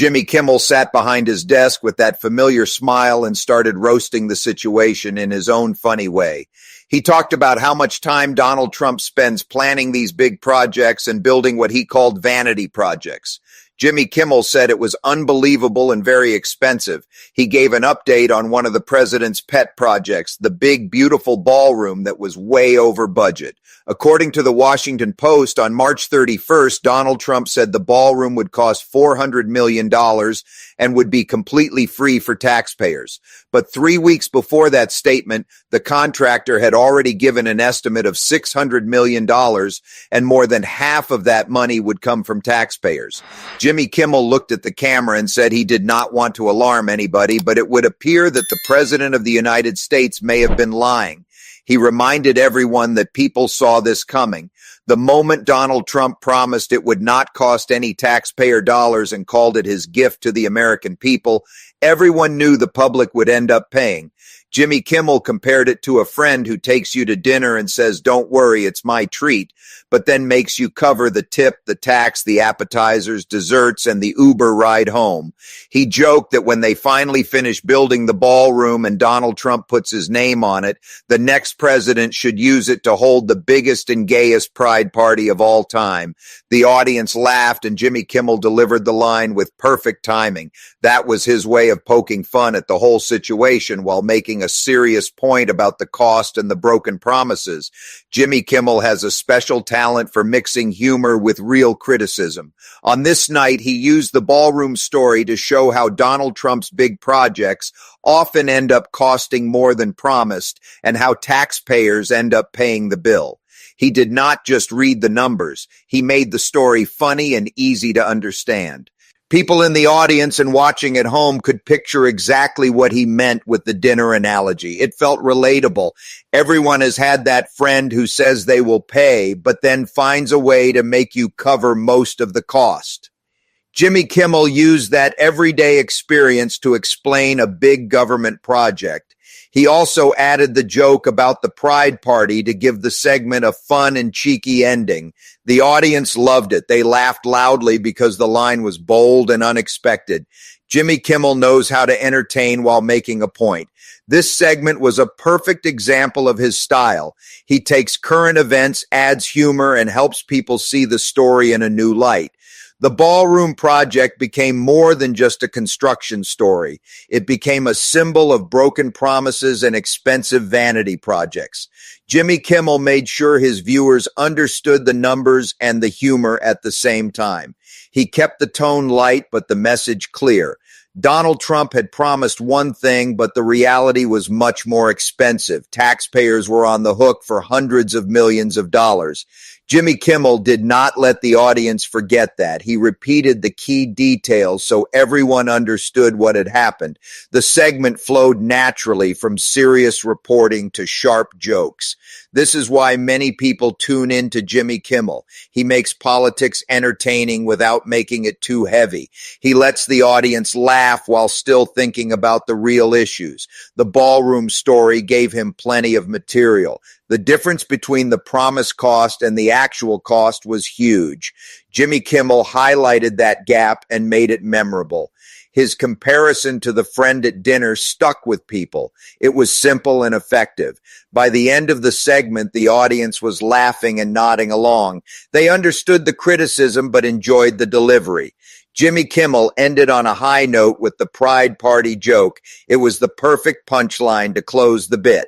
Jimmy Kimmel sat behind his desk with that familiar smile and started roasting the situation in his own funny way. He talked about how much time Donald Trump spends planning these big projects and building what he called vanity projects. Jimmy Kimmel said it was unbelievable and very expensive. He gave an update on one of the president's pet projects, the big, beautiful ballroom that was way over budget. According to the Washington Post, on March 31st, Donald Trump said the ballroom would cost $400 million and would be completely free for taxpayers. But 3 weeks before that statement, the contractor had already given an estimate of $600 million, and more than half of that money would come from taxpayers. Jimmy Kimmel looked at the camera and said he did not want to alarm anybody, but it would appear that the President of the United States may have been lying. He reminded everyone that people saw this coming. The moment Donald Trump promised it would not cost any taxpayer dollars and called it his gift to the American people, everyone knew the public would end up paying. Jimmy Kimmel compared it to a friend who takes you to dinner and says, "Don't worry, it's my treat," but then makes you cover the tip, the tax, the appetizers, desserts, and the Uber ride home. He joked that when they finally finish building the ballroom and Donald Trump puts his name on it, the next president should use it to hold the biggest and gayest pride party of all time. The audience laughed and Jimmy Kimmel delivered the line with perfect timing. That was his way of poking fun at the whole situation while making a serious point about the cost and the broken promises. Jimmy Kimmel has a special talent for mixing humor with real criticism. On this night, he used the ballroom story to show how Donald Trump's big projects often end up costing more than promised and how taxpayers end up paying the bill. He did not just read the numbers. He made the story funny and easy to understand. People in the audience and watching at home could picture exactly what he meant with the dinner analogy. It felt relatable. Everyone has had that friend who says they will pay, but then finds a way to make you cover most of the cost. Jimmy Kimmel used that everyday experience to explain a big government project. He also added the joke about the Pride Party to give the segment a fun and cheeky ending. The audience loved it. They laughed loudly because the line was bold and unexpected. Jimmy Kimmel knows how to entertain while making a point. This segment was a perfect example of his style. He takes current events, adds humor, and helps people see the story in a new light. The ballroom project became more than just a construction story. It became a symbol of broken promises and expensive vanity projects. Jimmy Kimmel made sure his viewers understood the numbers and the humor at the same time. He kept the tone light, but the message clear. Donald Trump had promised one thing, but the reality was much more expensive. Taxpayers were on the hook for hundreds of millions of dollars. Jimmy Kimmel did not let the audience forget that. He repeated the key details so everyone understood what had happened. The segment flowed naturally from serious reporting to sharp jokes. This is why many people tune in to Jimmy Kimmel. He makes politics entertaining without making it too heavy. He lets the audience laugh while still thinking about the real issues. The ballroom story gave him plenty of material. The difference between the promised cost and the actual cost was huge. Jimmy Kimmel highlighted that gap and made it memorable. His comparison to the friend at dinner stuck with people. It was simple and effective. By the end of the segment, the audience was laughing and nodding along. They understood the criticism but enjoyed the delivery. Jimmy Kimmel ended on a high note with the Pride Party joke. It was the perfect punchline to close the bit.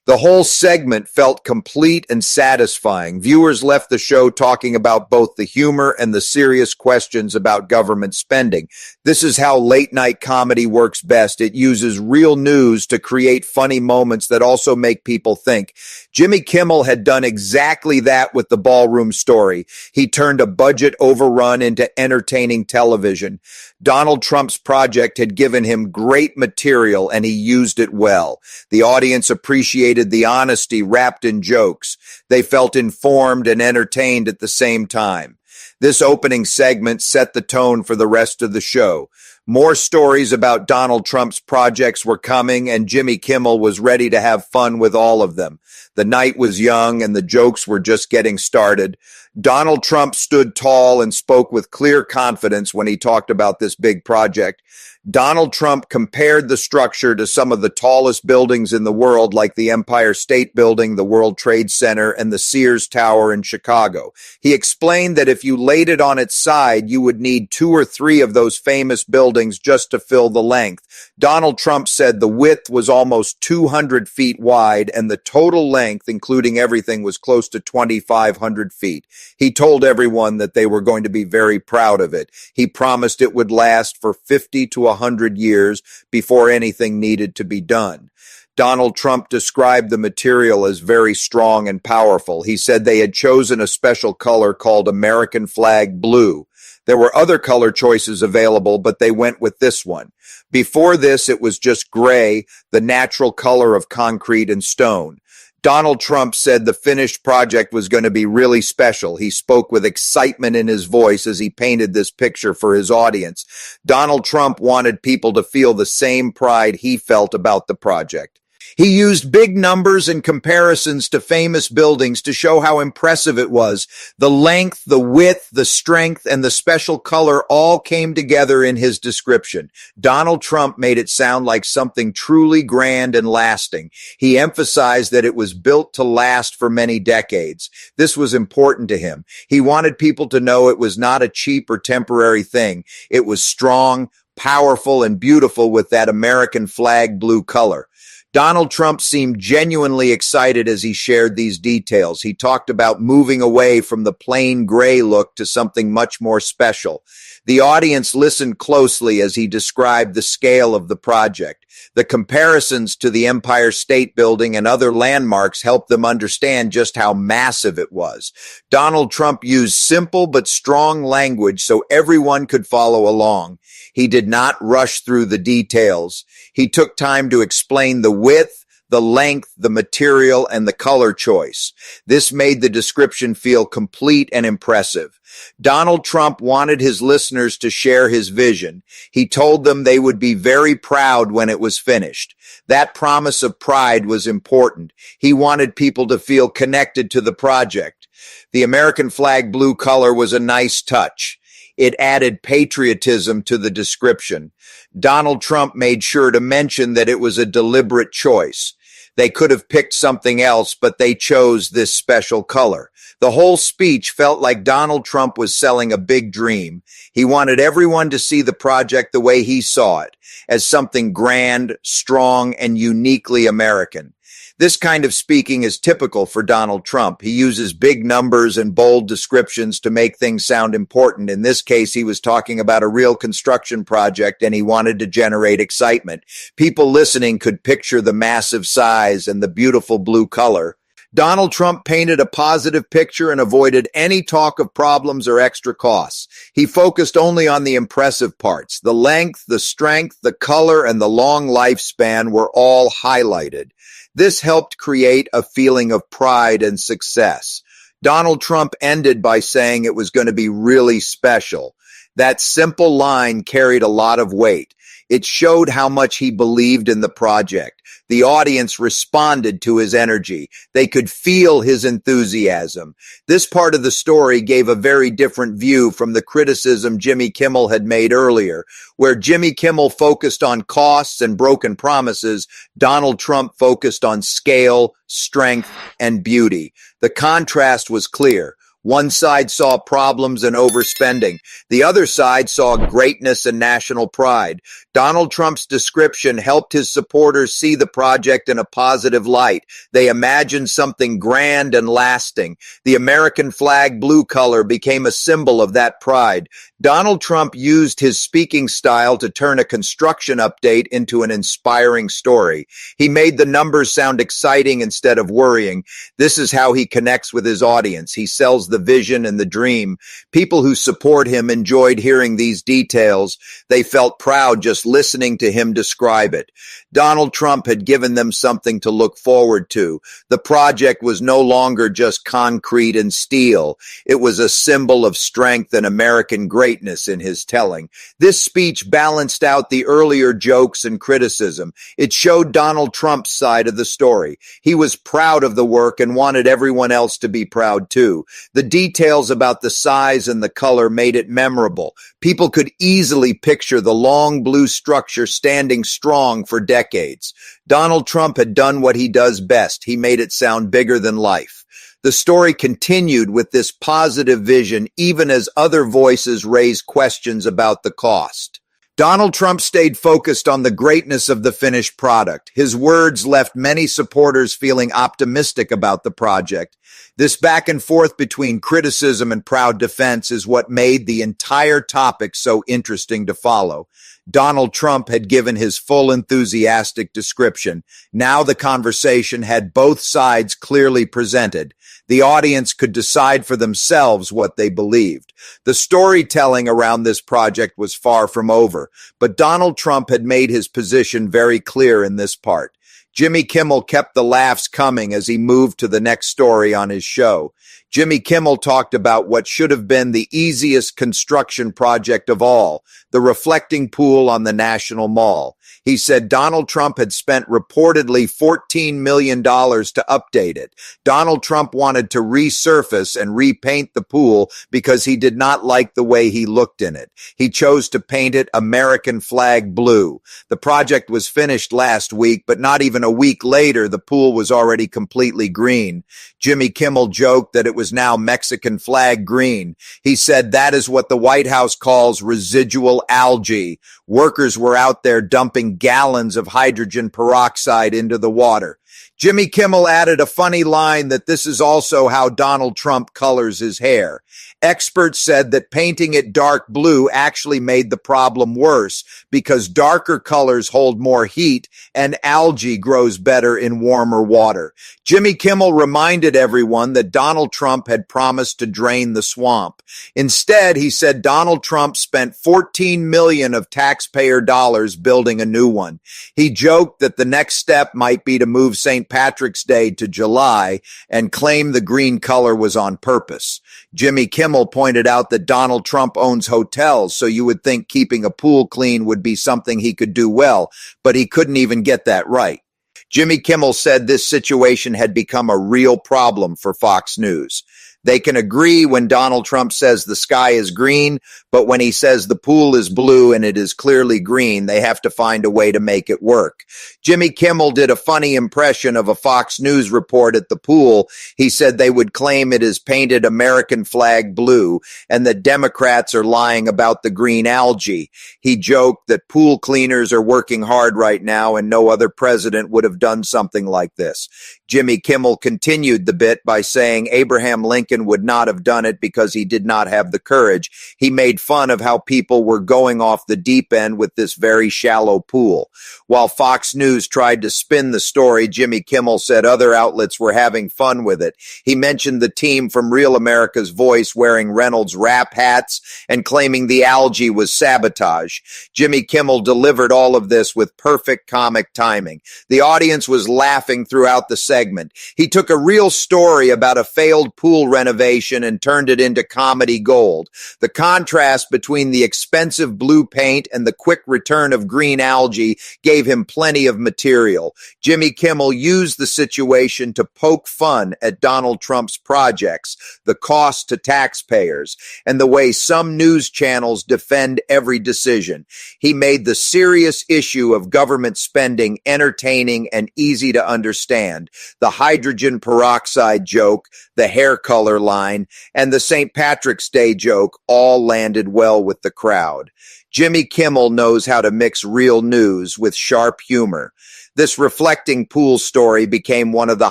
The whole segment felt complete and satisfying. Viewers left the show talking about both the humor and the serious questions about government spending. This is how late-night comedy works best. It uses real news to create funny moments that also make people think. Jimmy Kimmel had done exactly that with the ballroom story. He turned a budget overrun into entertaining television. Donald Trump's project had given him great material, and he used it well. The audience appreciated the honesty wrapped in jokes. They felt informed and entertained at the same time. This opening segment set the tone for the rest of the show. More stories about Donald Trump's projects were coming, and Jimmy Kimmel was ready to have fun with all of them. The night was young, and the jokes were just getting started. Donald Trump stood tall and spoke with clear confidence when he talked about this big project. Donald Trump compared the structure to some of the tallest buildings in the world, like the Empire State Building, the World Trade Center, and the Sears Tower in Chicago. He explained that if you laid it on its side, you would need 2 or 3 of those famous buildings just to fill the length. Donald Trump said the width was almost 200 feet wide, and the total length, including everything, was close to 2,500 feet. He told everyone that they were going to be very proud of it. He promised it would last for 50 to 100 years before anything needed to be done. Donald Trump described the material as very strong and powerful. He said they had chosen a special color called American flag blue. There were other color choices available, but they went with this one. Before this, it was just gray, the natural color of concrete and stone. Donald Trump said the finished project was going to be really special. He spoke with excitement in his voice as he painted this picture for his audience. Donald Trump wanted people to feel the same pride he felt about the project. He used big numbers and comparisons to famous buildings to show how impressive it was. The length, the width, the strength, and the special color all came together in his description. Donald Trump made it sound like something truly grand and lasting. He emphasized that it was built to last for many decades. This was important to him. He wanted people to know it was not a cheap or temporary thing. It was strong, powerful, and beautiful with that American flag blue color. Donald Trump seemed genuinely excited as he shared these details. He talked about moving away from the plain gray look to something much more special. The audience listened closely as he described the scale of the project. The comparisons to the Empire State Building and other landmarks helped them understand just how massive it was. Donald Trump used simple but strong language so everyone could follow along. He did not rush through the details. He took time to explain the width, the length, the material, and the color choice. This made the description feel complete and impressive. Donald Trump wanted his listeners to share his vision. He told them they would be very proud when it was finished. That promise of pride was important. He wanted people to feel connected to the project. The American flag blue color was a nice touch. It added patriotism to the description. Donald Trump made sure to mention that it was a deliberate choice. They could have picked something else, but they chose this special color. The whole speech felt like Donald Trump was selling a big dream. He wanted everyone to see the project the way he saw it, as something grand, strong, and uniquely American. This kind of speaking is typical for Donald Trump. He uses big numbers and bold descriptions to make things sound important. In this case, he was talking about a real construction project and he wanted to generate excitement. People listening could picture the massive size and the beautiful blue color. Donald Trump painted a positive picture and avoided any talk of problems or extra costs. He focused only on the impressive parts. The length, the strength, the color, and the long lifespan were all highlighted. This helped create a feeling of pride and success. Donald Trump ended by saying it was going to be really special. That simple line carried a lot of weight. It showed how much he believed in the project. The audience responded to his energy. They could feel his enthusiasm. This part of the story gave a very different view from the criticism Jimmy Kimmel had made earlier. Where Jimmy Kimmel focused on costs and broken promises, Donald Trump focused on scale, strength, and beauty. The contrast was clear. One side saw problems and overspending. The other side saw greatness and national pride. Donald Trump's description helped his supporters see the project in a positive light. They imagined something grand and lasting. The American flag blue color became a symbol of that pride. Donald Trump used his speaking style to turn a construction update into an inspiring story. He made the numbers sound exciting instead of worrying. This is how he connects with his audience. He sells the vision and the dream. People who support him enjoyed hearing these details. They felt proud just listening to him describe it. Donald Trump had given them something to look forward to. The project was no longer just concrete and steel. It was a symbol of strength and American greatness. greatness in his telling. This speech balanced out the earlier jokes and criticism. It showed Donald Trump's side of the story. He was proud of the work and wanted everyone else to be proud too. The details about the size and the color made it memorable. People could easily picture the long blue structure standing strong for decades. Donald Trump had done what he does best. He made it sound bigger than life. The story continued with this positive vision, even as other voices raised questions about the cost. Donald Trump stayed focused on the greatness of the finished product. His words left many supporters feeling optimistic about the project. This back and forth between criticism and proud defense is what made the entire topic so interesting to follow. Donald Trump had given his full enthusiastic description. Now the conversation had both sides clearly presented. The audience could decide for themselves what they believed. The storytelling around this project was far from over, but Donald Trump had made his position very clear in this part. Jimmy Kimmel kept the laughs coming as he moved to the next story on his show. Jimmy Kimmel talked about what should have been the easiest construction project of all, the reflecting pool on the National Mall. He said Donald Trump had spent reportedly $14 million to update it. Donald Trump wanted to resurface and repaint the pool because he did not like the way he looked in it. He chose to paint it American flag blue. The project was finished last week, but not even a week later, the pool was already completely green. Jimmy Kimmel joked that it was now Mexican flag green. He said that is what the White House calls residual algae. Workers were out there dumping gallons of hydrogen peroxide into the water. Jimmy Kimmel added a funny line that this is also how Donald Trump colors his hair. Experts said that painting it dark blue actually made the problem worse because darker colors hold more heat and algae grows better in warmer water. Jimmy Kimmel reminded everyone that Donald Trump had promised to drain the swamp. Instead, he said Donald Trump spent $14 million of taxpayer dollars building a new one. He joked that the next step might be to move St. Patrick's Day to July and claim the green color was on purpose. Jimmy Kimmel pointed out that Donald Trump owns hotels, so you would think keeping a pool clean would be something he could do well, but he couldn't even get that right. Jimmy Kimmel said this situation had become a real problem for Fox News. They can agree when Donald Trump says the sky is green, but when he says the pool is blue and it is clearly green, they have to find a way to make it work. Jimmy Kimmel did a funny impression of a Fox News report at the pool. He said they would claim it is painted American flag blue and that Democrats are lying about the green algae. He joked that pool cleaners are working hard right now and no other president would have done something like this. Jimmy Kimmel continued the bit by saying Abraham Lincoln would not have done it because he did not have the courage. He made fun of how people were going off the deep end with this very shallow pool. While Fox News tried to spin the story, Jimmy Kimmel said other outlets were having fun with it. He mentioned the team from Real America's Voice wearing Reynolds Wrap hats and claiming the algae was sabotage. Jimmy Kimmel delivered all of this with perfect comic timing. The audience was laughing throughout the segment. He took a real story about a failed pool renovation and turned it into comedy gold. The contrast between the expensive blue paint and the quick return of green algae gave him plenty of material. Jimmy Kimmel used the situation to poke fun at Donald Trump's projects, the cost to taxpayers, and the way some news channels defend every decision. He made the serious issue of government spending entertaining and easy to understand. The hydrogen peroxide joke, the hair color line, and the St. Patrick's Day joke all landed well with the crowd. Jimmy Kimmel knows how to mix real news with sharp humor. This reflecting pool story became one of the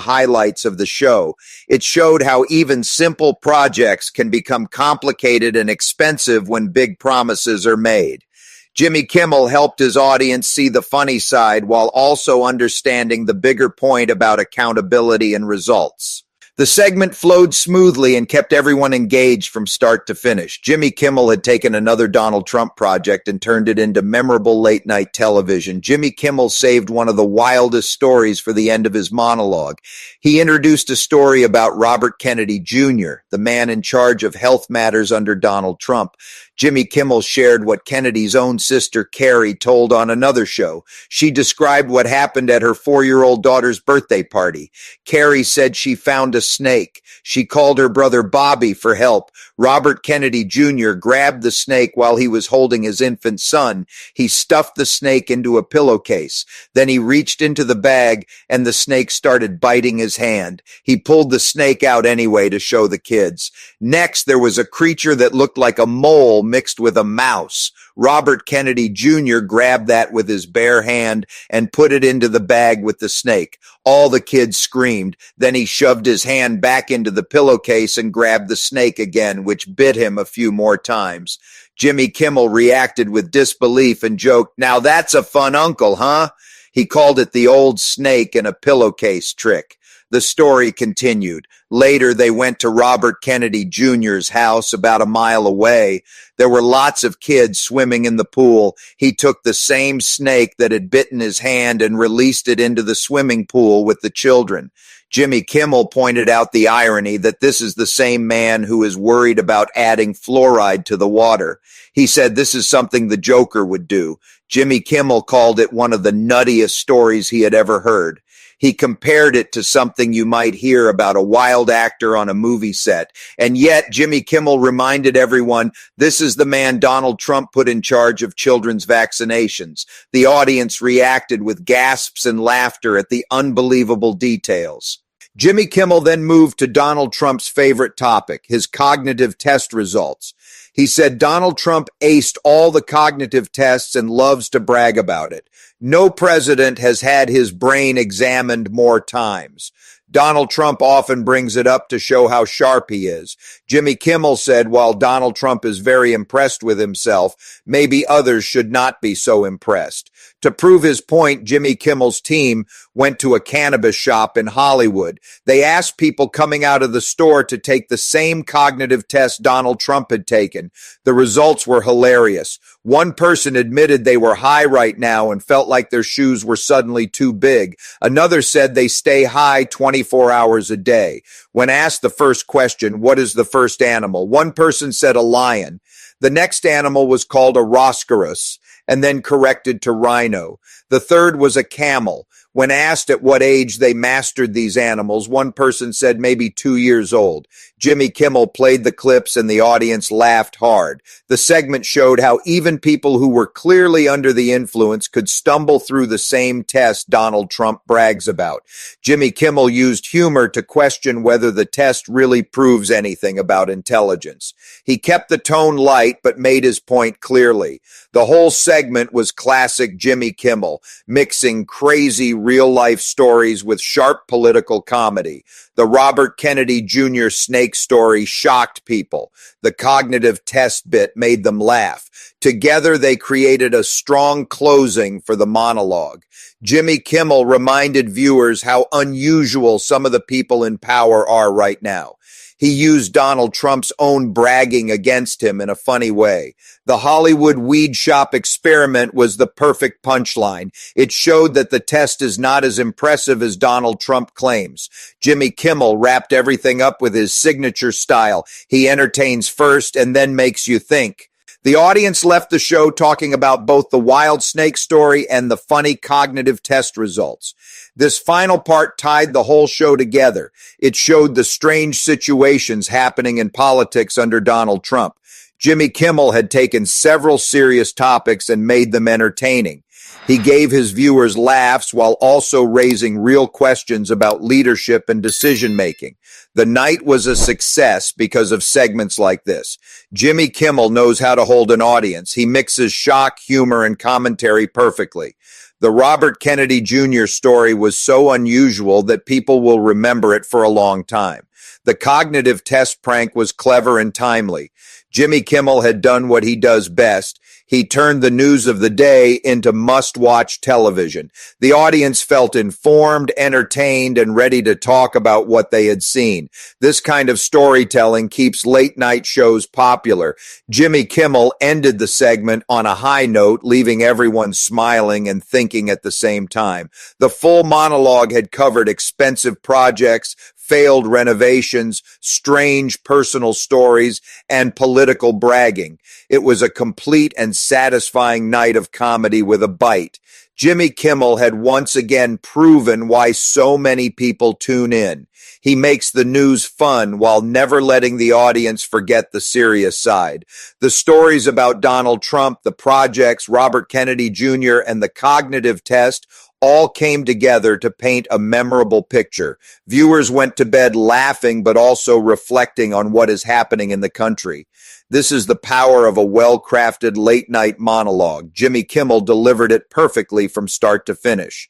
highlights of the show. It showed how even simple projects can become complicated and expensive when big promises are made. Jimmy Kimmel helped his audience see the funny side while also understanding the bigger point about accountability and results. The segment flowed smoothly and kept everyone engaged from start to finish. Jimmy Kimmel had taken another Donald Trump project and turned it into memorable late-night television. Jimmy Kimmel saved one of the wildest stories for the end of his monologue. He introduced a story about Robert Kennedy Jr., the man in charge of health matters under Donald Trump. Jimmy Kimmel shared what Kennedy's own sister Carrie told on another show. She described what happened at her 4-year-old daughter's birthday party. Carrie said she found a snake. She called her brother Bobby for help. Robert Kennedy Jr. grabbed the snake while he was holding his infant son. He stuffed the snake into a pillowcase. Then he reached into the bag and the snake started biting his hand. He pulled the snake out anyway to show the kids. Next, there was a creature that looked like a mole mixed with a mouse. Robert Kennedy Jr. grabbed that with his bare hand and put it into the bag with the snake. All the kids screamed. Then he shoved his hand back into the pillowcase and grabbed the snake again, which bit him a few more times. Jimmy Kimmel reacted with disbelief and joked, "Now that's a fun uncle, huh?" He called it the old snake in a pillowcase trick. The story continued. Later, they went to Robert Kennedy Jr.'s house about a mile away. There were lots of kids swimming in the pool. He took the same snake that had bitten his hand and released it into the swimming pool with the children. Jimmy Kimmel pointed out the irony that this is the same man who is worried about adding fluoride to the water. He said this is something the Joker would do. Jimmy Kimmel called it one of the nuttiest stories he had ever heard. He compared it to something you might hear about a wild actor on a movie set. And yet, Jimmy Kimmel reminded everyone, this is the man Donald Trump put in charge of children's vaccinations. The audience reacted with gasps and laughter at the unbelievable details. Jimmy Kimmel then moved to Donald Trump's favorite topic, his cognitive test results. He said Donald Trump aced all the cognitive tests and loves to brag about it. No president has had his brain examined more times. Donald Trump often brings it up to show how sharp he is. Jimmy Kimmel said while Donald Trump is very impressed with himself, maybe others should not be so impressed. To prove his point, Jimmy Kimmel's team went to a cannabis shop in Hollywood. They asked people coming out of the store to take the same cognitive test Donald Trump had taken. The results were hilarious. One person admitted they were high right now and felt like their shoes were suddenly too big. Another said they stay high 24 hours a day. When asked the first question, what is the first animal? One person said a lion. The next animal was called a rhinoceros, and then corrected to rhino. The third was a camel. When asked at what age they mastered these animals, one person said maybe 2 years old. Jimmy Kimmel played the clips and the audience laughed hard. The segment showed how even people who were clearly under the influence could stumble through the same test Donald Trump brags about. Jimmy Kimmel used humor to question whether the test really proves anything about intelligence. He kept the tone light but made his point clearly. The whole segment was classic Jimmy Kimmel, mixing crazy real-life stories with sharp political comedy. The Robert Kennedy Jr. snake story shocked people. The cognitive test bit made them laugh. Together, they created a strong closing for the monologue. Jimmy Kimmel reminded viewers how unusual some of the people in power are right now. He used Donald Trump's own bragging against him in a funny way. The Hollywood weed shop experiment was the perfect punchline. It showed that the test is not as impressive as Donald Trump claims. Jimmy Kimmel wrapped everything up with his signature style. He entertains first and then makes you think. The audience left the show talking about both the wild snake story and the funny cognitive test results. This final part tied the whole show together. It showed the strange situations happening in politics under Donald Trump. Jimmy Kimmel had taken several serious topics and made them entertaining. He gave his viewers laughs while also raising real questions about leadership and decision-making. The night was a success because of segments like this. Jimmy Kimmel knows how to hold an audience. He mixes shock, humor, and commentary perfectly. The Robert Kennedy Jr. story was so unusual that people will remember it for a long time. The cognitive test prank was clever and timely. Jimmy Kimmel had done what he does best. He turned the news of the day into must-watch television. The audience felt informed, entertained, and ready to talk about what they had seen. This kind of storytelling keeps late-night shows popular. Jimmy Kimmel ended the segment on a high note, leaving everyone smiling and thinking at the same time. The full monologue had covered expensive projects, failed renovations, strange personal stories, and political bragging. It was a complete and satisfying night of comedy with a bite. Jimmy Kimmel had once again proven why so many people tune in. He makes the news fun while never letting the audience forget the serious side. The stories about Donald Trump, the projects, Robert Kennedy Jr., and the cognitive test all came together to paint a memorable picture. Viewers went to bed laughing but also reflecting on what is happening in the country. This is the power of a well-crafted late-night monologue. Jimmy Kimmel delivered it perfectly from start to finish.